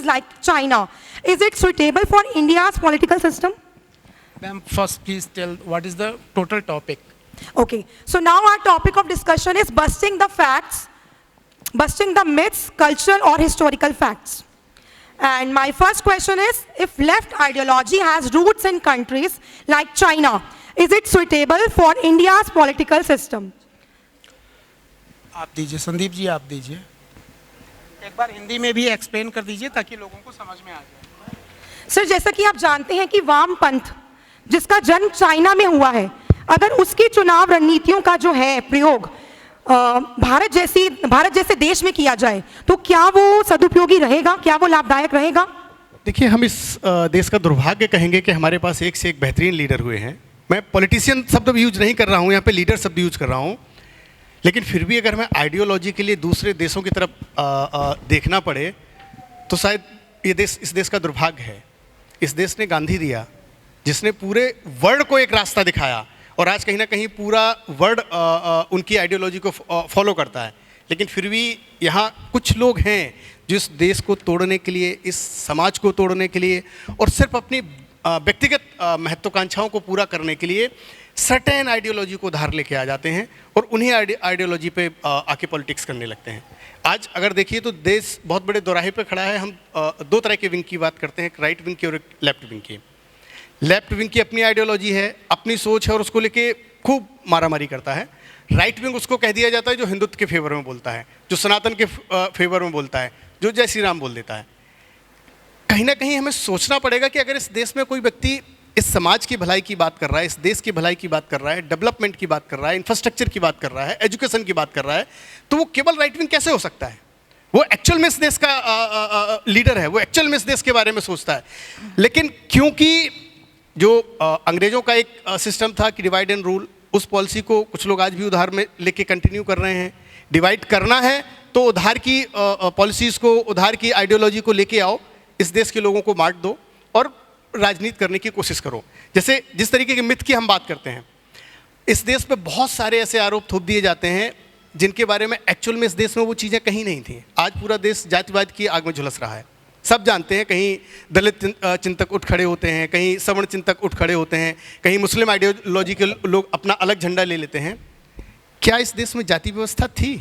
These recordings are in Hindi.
countries like China. Is it suitable for India's political system? Ma'am, first please tell what is the total topic. Okay, so now our topic of discussion is busting the facts, busting the myths, cultural or historical facts. And my first question is, if left ideology has roots in countries like China, is it suitable for India's political system? आप दीजिए, संदीप जी आप दीजिए, एक बार हिंदी में भी एक्सप्लेन कर दीजिए ताकि लोगों को समझ में आ जाए। सर, जैसा कि आप जानते हैं कि वामपंथ जिसका जन्म चाइना में हुआ है, अगर उसकी चुनाव रणनीतियों का जो है प्रयोग भारत जैसे देश में किया जाए तो क्या वो सदुपयोगी रहेगा, क्या वो लाभदायक रहेगा? देखिए, हम इस देश का दुर्भाग्य कहेंगे कि हमारे पास एक से एक बेहतरीन लीडर हुए हैं। मैं पॉलिटिशियन शब्द यूज नहीं कर रहा हूँ, यहाँ पे लीडर शब्द यूज कर रहा हूँ। लेकिन फिर भी अगर हमें आइडियोलॉजी के लिए दूसरे देशों की तरफ देखना पड़े तो शायद ये देश इस देश का दुर्भाग्य है। इस देश ने गांधी दिया, जिसने पूरे वर्ल्ड को एक रास्ता दिखाया, और आज कहीं ना कहीं पूरा वर्ल्ड उनकी आइडियोलॉजी को फॉलो करता है। लेकिन फिर भी यहाँ कुछ लोग हैं जो इस देश को तोड़ने के लिए, इस समाज को तोड़ने के लिए और सिर्फ अपनी व्यक्तिगत महत्वाकांक्षाओं को पूरा करने के लिए सर्टेन आइडियोलॉजी को उधार लेके आ जाते हैं और उन्हीं आइडियोलॉजी पे आके पॉलिटिक्स करने लगते हैं। आज अगर देखिए तो देश बहुत बड़े दोराहे पे खड़ा है। हम दो तरह के विंग की बात करते हैं, एक राइट विंग की और एक लेफ्ट विंग की। लेफ्ट विंग की अपनी आइडियोलॉजी है, अपनी सोच है और उसको लेके खूब मारामारी करता है। राइट विंग उसको कह दिया जाता है जो हिंदुत्व के फेवर में बोलता है, जो सनातन के फेवर में बोलता है, जो जय श्री राम बोल देता है। कहीं ना कहीं हमें सोचना पड़ेगा कि अगर इस देश में कोई व्यक्ति इस समाज की भलाई की बात कर रहा है, इस देश की भलाई की बात कर रहा है, डेवलपमेंट की बात कर रहा है, इंफ्रास्ट्रक्चर की बात कर रहा है, एजुकेशन की बात कर रहा है, तो वो केवल राइट विंग कैसे हो सकता है? वो एक्चुअल में इस देश का लीडर है, वो एक्चुअल में इस देश के बारे में सोचता है। लेकिन क्योंकि जो अंग्रेजों का एक सिस्टम था कि डिवाइड एंड रूल, उस पॉलिसी को कुछ लोग आज भी उधार में लेके कंटिन्यू कर रहे हैं। डिवाइड करना है तो उधार की पॉलिसीज़ को, उधार की आइडियोलॉजी को लेके आओ, इस देश के लोगों को बांट दो और राजनीति करने की कोशिश करो। जैसे जिस तरीके के मिथ की हम बात करते हैं, इस देश पे बहुत सारे ऐसे आरोप थोप दिए जाते हैं जिनके बारे में एक्चुअल में इस देश में वो चीज़ें कहीं नहीं थी। आज पूरा देश जातिवाद की आग में झुलस रहा है। सब जानते हैं, कहीं दलित चिंतक उठ खड़े होते हैं, कहीं सवर्ण चिंतक उठ खड़े होते हैं, कहीं मुस्लिम आइडियोलॉजी के लोग अपना अलग झंडा ले लेते हैं। क्या इस देश में जाति व्यवस्था थी?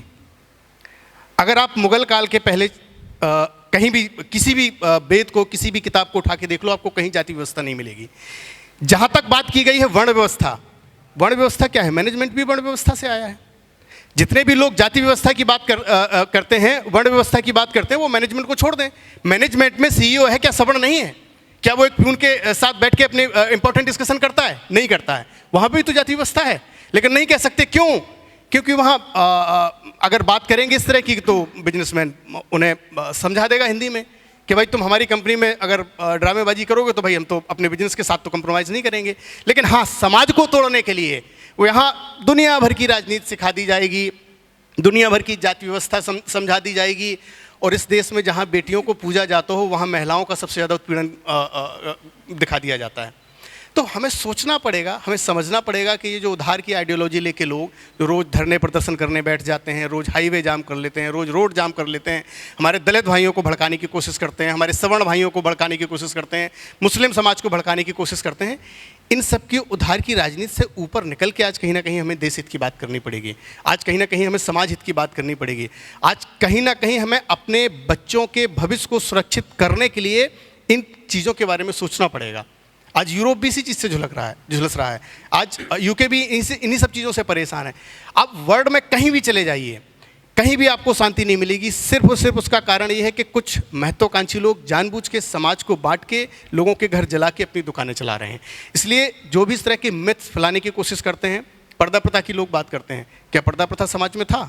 अगर आप मुगल काल के पहले कहीं भी किसी भी वेद को, किसी भी किताब को उठा के देख लो, आपको कहीं जाति व्यवस्था नहीं मिलेगी। जहाँ तक बात की गई है वर्ण व्यवस्था, वर्ण व्यवस्था क्या है? मैनेजमेंट भी वर्ण व्यवस्था से आया है। जितने भी लोग जाति व्यवस्था की बात करते हैं, वर्ण व्यवस्था की बात करते हैं, वो मैनेजमेंट को छोड़ दें। मैनेजमेंट में सीईओ है, क्या सवर्ण नहीं है? क्या वो एक प्यून के साथ बैठ के अपने इंपॉर्टेंट डिस्कशन करता है? नहीं करता है। वहाँ भी तो जाति व्यवस्था है, लेकिन नहीं कह सकते। क्यों? क्योंकि वहाँ अगर बात करेंगे इस तरह की तो बिजनेसमैन उन्हें समझा देगा हिंदी में कि भाई तुम हमारी कंपनी में अगर ड्रामेबाजी करोगे तो भाई हम तो अपने बिजनेस के साथ तो कंप्रोमाइज़ नहीं करेंगे। लेकिन हाँ, समाज को तोड़ने के लिए वो यहाँ दुनिया भर की राजनीति सिखा दी जाएगी, दुनिया भर की जाति व्यवस्था समझा दी जाएगी। और इस देश में जहाँ बेटियों को पूजा जाता हो वहाँ महिलाओं का सबसे ज़्यादा उत्पीड़न दिखा दिया जाता है। तो हमें सोचना पड़ेगा, हमें समझना पड़ेगा कि ये जो उधार की आइडियोलॉजी लेके लोग जो रोज़ धरने प्रदर्शन करने बैठ जाते हैं, रोज़ हाईवे जाम कर लेते हैं, रोज़ रोड जाम कर लेते हैं, हमारे दलित भाइयों को भड़काने की कोशिश करते हैं, हमारे सवर्ण भाइयों को भड़काने की कोशिश करते हैं, मुस्लिम समाज को भड़काने की कोशिश करते हैं, इन सब की उधार की राजनीति से ऊपर निकल के आज कहीं ना कहीं हमें देश हित की बात करनी पड़ेगी। आज कहीं ना कहीं हमें समाज हित की बात करनी पड़ेगी। आज कहीं ना कहीं हमें अपने बच्चों के भविष्य को सुरक्षित करने के लिए इन चीज़ों के बारे में सोचना पड़ेगा। आज यूरोप भी इसी चीज़ से झुलस रहा है। आज यूके भी इन्हीं सब चीज़ों से परेशान है। आप वर्ल्ड में कहीं भी चले जाइए, कहीं भी आपको शांति नहीं मिलेगी। सिर्फ और सिर्फ उसका कारण ये है कि कुछ महत्वाकांक्षी लोग जानबूझ के समाज को बांट के लोगों के घर जला के अपनी दुकानें चला रहे हैं। इसलिए जो भी इस तरह के मिथ्स फैलाने की कोशिश करते हैं, पर्दा प्रथा की लोग बात करते हैं, क्या पर्दा प्रथा समाज में था?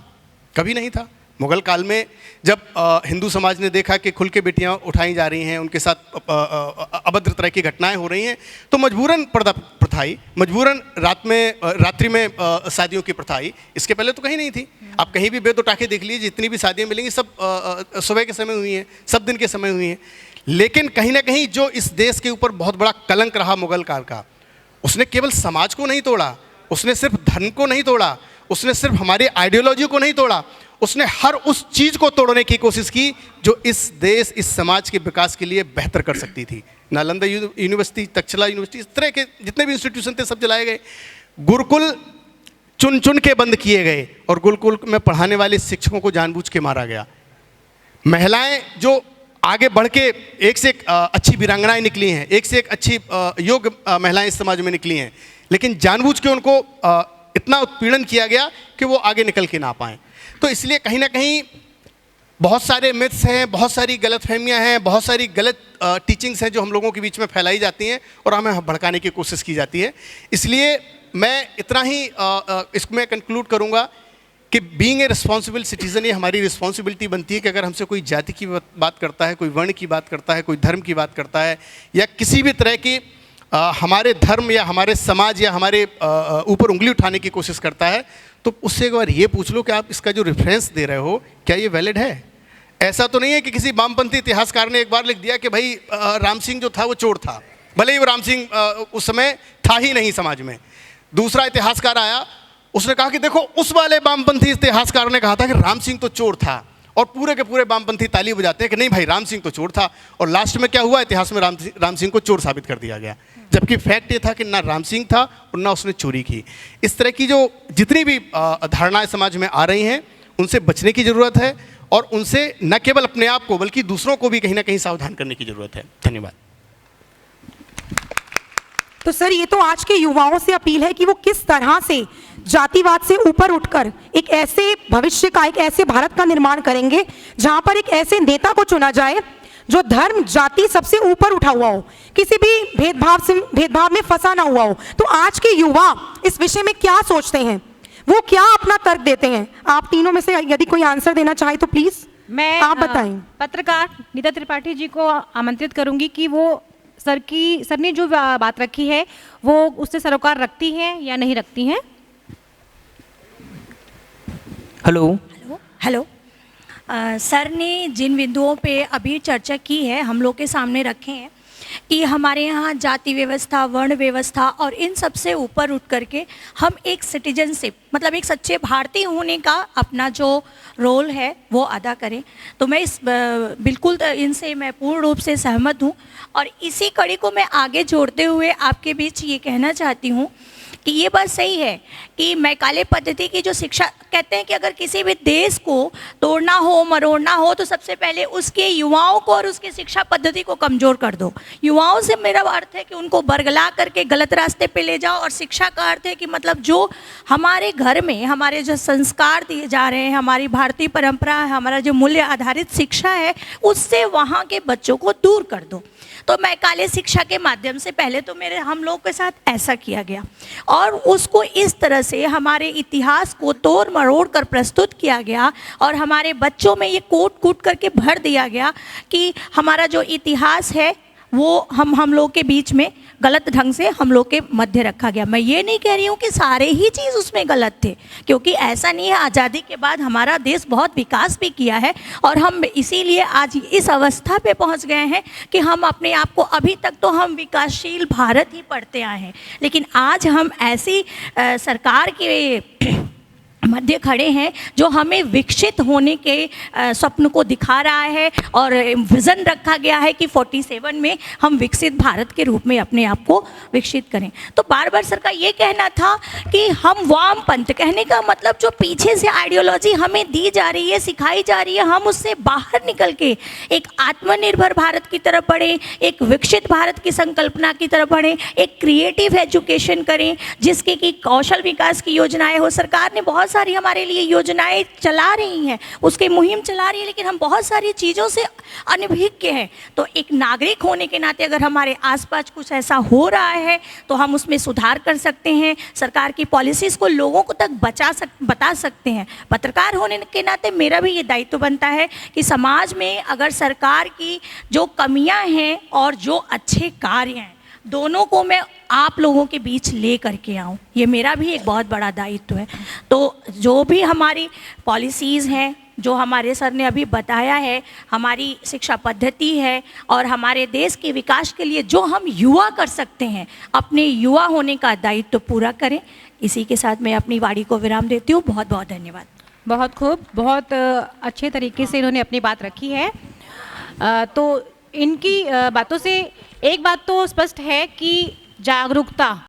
कभी नहीं था। मुगल काल में जब हिंदू समाज ने देखा कि खुल के बेटियां उठाई जा रही हैं, उनके साथ अभद्र तरह की घटनाएं हो रही हैं, तो मजबूरन पर्दा प्रथा आई, मजबूरन रात्रि में शादियों की प्रथा आई। इसके पहले तो कहीं नहीं थी। आप कहीं भी बेद उठा के देख लीजिए, जितनी भी शादियां मिलेंगी सब सुबह के समय हुई हैं, सब दिन के समय हुई हैं। लेकिन कहीं ना कहीं जो इस देश के ऊपर बहुत बड़ा कलंक रहा मुगल काल का, उसने केवल समाज को नहीं तोड़ा, उसने सिर्फ धर्म को नहीं तोड़ा, उसने सिर्फ हमारी आइडियोलॉजी को नहीं तोड़ा, उसने हर उस चीज़ को तोड़ने की कोशिश की जो इस देश, इस समाज के विकास के लिए बेहतर कर सकती थी। नालंदा यूनिवर्सिटी, तक्षशिला यूनिवर्सिटी, इस तरह के जितने भी इंस्टीट्यूशन थे सब जलाए गए। गुरुकुल चुन चुन के बंद किए गए और गुरुकुल में पढ़ाने वाले शिक्षकों को जानबूझ के मारा गया। महिलाएं जो आगे बढ़ के एक से एक अच्छी वीरांगनाएं निकली हैं, एक से एक अच्छी योग्य महिलाएं इस समाज में निकली हैं, लेकिन जानबूझ के उनको इतना उत्पीड़न किया गया कि वो आगे निकल के ना पाएँ। तो इसलिए कहीं ना कहीं बहुत सारे मिथ्स हैं, बहुत सारी गलतफहमियां हैं, बहुत सारी गलत टीचिंग्स हैं जो हम लोगों के बीच में फैलाई जाती हैं और हमें भड़काने की कोशिश की जाती है। इसलिए मैं इतना ही इसमें कंक्लूड करूंगा कि बीइंग ए रिस्पॉन्सिबल सिटीज़न, ये हमारी रिस्पॉन्सिबिलिटी बनती है कि अगर हमसे कोई जाति की बात करता है, कोई वर्ण की बात करता है, कोई धर्म की बात करता है, या किसी भी तरह की हमारे धर्म या हमारे समाज या हमारे ऊपर उंगली उठाने की कोशिश करता है, तो उससे एक बार ये पूछ लो कि आप इसका जो रेफरेंस दे रहे हो क्या ये वैलिड है। ऐसा तो नहीं है कि किसी वामपंथी इतिहासकार ने एक बार लिख दिया कि भाई राम सिंह जो था वो चोर था, भले ही वो राम सिंह उस समय था ही नहीं समाज में। दूसरा इतिहासकार आया, उसने कहा कि देखो उस वाले वामपंथी इतिहासकार ने कहा था कि राम सिंह तो चोर था, और पूरे के पूरे वामपंथी ताली बजाते हैं कि नहीं भाई राम सिंह तो चोर था, और लास्ट में क्या हुआ, इतिहास में राम सिंह को चोर साबित कर दिया गया, जबकि फैक्ट ये था कि ना राम सिंह था और ना उसने चोरी की। इस तरह की जो जितनी भी धारणाएं समाज में आ रही हैं उनसे बचने की ज़रूरत है, और उनसे न केवल अपने आप को बल्कि दूसरों को भी कहीं ना कहीं सावधान करने की ज़रूरत है। धन्यवाद। तो सर, ये तो आज के युवाओं से अपील है कि वो किस तरह से जातिवाद से ऊपर उठकर एक ऐसे भविष्य का, एक ऐसे भारत का निर्माण करेंगे जहां पर एक ऐसे नेता को चुना जाए जो धर्म जाति सबसे ऊपर उठा हुआ हो, किसी भी भेदभाव में फंसा ना हुआ हो। तो आज के युवा इस विषय में क्या सोचते हैं, वो क्या अपना तर्क देते हैं? आप तीनों में से यदि कोई आंसर देना चाहे तो प्लीज मैं आप बताएं। पत्रकार नीता त्रिपाठी जी को आमंत्रित करूंगी कि वो सर ने जो बात रखी है वो उससे सरोकार रखती हैं या नहीं रखती हैं। हेलो हेलो सर ने जिन बिंदुओं पे अभी चर्चा की है हम लोग के सामने रखे हैं कि हमारे यहाँ जाति व्यवस्था, वर्ण व्यवस्था और इन सब से ऊपर उठ करके हम एक सिटीजनशिप, मतलब एक सच्चे भारतीय होने का अपना जो रोल है वो अदा करें। तो मैं बिल्कुल इनसे मैं पूर्ण रूप से सहमत हूँ, और इसी कड़ी को मैं आगे जोड़ते हुए आपके बीच ये कहना चाहती हूँ कि ये बात सही है कि मैकाले पद्धति की जो शिक्षा, कहते हैं कि अगर किसी भी देश को तोड़ना हो, मरोड़ना हो, तो सबसे पहले उसके युवाओं को और उसकी शिक्षा पद्धति को कमज़ोर कर दो। युवाओं से मेरा अर्थ है कि उनको बरगला करके गलत रास्ते पे ले जाओ, और शिक्षा का अर्थ है कि मतलब जो हमारे घर में हमारे जो संस्कार दिए जा रहे हैं, हमारी भारतीय परंपरा है, हमारा जो मूल्य आधारित शिक्षा है, उससे वहाँ के बच्चों को दूर कर दो। तो मैकाले शिक्षा के माध्यम से पहले तो हम लोगों के साथ ऐसा किया गया, और उसको इस तरह से हमारे इतिहास को तोड़ मरोड़ कर प्रस्तुत किया गया, और हमारे बच्चों में ये कूट कूट करके भर दिया गया कि हमारा जो इतिहास है वो हम लोग के बीच में गलत ढंग से हम लोग के मध्य रखा गया। मैं ये नहीं कह रही हूँ कि सारे ही चीज़ उसमें गलत थे, क्योंकि ऐसा नहीं है। आज़ादी के बाद हमारा देश बहुत विकास भी किया है, और हम इसीलिए आज इस अवस्था पे पहुँच गए हैं कि हम अपने आप को, अभी तक तो हम विकासशील भारत ही पढ़ते आए हैं, लेकिन आज हम ऐसी सरकार के मध्य खड़े हैं जो हमें विकसित होने के स्वप्न को दिखा रहा है, और विज़न रखा गया है कि 47 में हम विकसित भारत के रूप में अपने आप को विकसित करें। तो बार बार सर का ये कहना था कि हम वामपंथ, कहने का मतलब जो पीछे से आइडियोलॉजी हमें दी जा रही है, सिखाई जा रही है, हम उससे बाहर निकल के एक आत्मनिर्भर भारत की तरफ बढ़ें, एक विकसित भारत की संकल्पना की तरफ बढ़ें, एक क्रिएटिव एजुकेशन करें जिसके कि कौशल विकास की योजनाएं हो। सरकार ने बहुत सारी हमारे लिए योजनाएं चला रही हैं, उसकी मुहिम चला रही है, लेकिन हम बहुत सारी चीज़ों से अनभिज्ञ हैं। तो एक नागरिक होने के नाते अगर हमारे आसपास कुछ ऐसा हो रहा है तो हम उसमें सुधार कर सकते हैं, सरकार की पॉलिसीज़ को लोगों को तक बता सकते हैं। पत्रकार होने के नाते मेरा भी ये दायित्व बनता है कि समाज में अगर सरकार की जो कमियां हैं और जो अच्छे कार्य हैं, दोनों को मैं आप लोगों के बीच ले करके आऊँ, ये मेरा भी एक बहुत बड़ा दायित्व है। तो जो भी हमारी पॉलिसीज़ हैं, जो हमारे सर ने अभी बताया है, हमारी शिक्षा पद्धति है, और हमारे देश के विकास के लिए जो हम युवा कर सकते हैं, अपने युवा होने का दायित्व पूरा करें। इसी के साथ मैं अपनी वाणी को विराम देती हूँ। बहुत बहुत धन्यवाद। बहुत खूब, बहुत अच्छे तरीके से इन्होंने अपनी बात रखी है। तो इनकी बातों से एक बात तो स्पष्ट है कि जागरूकता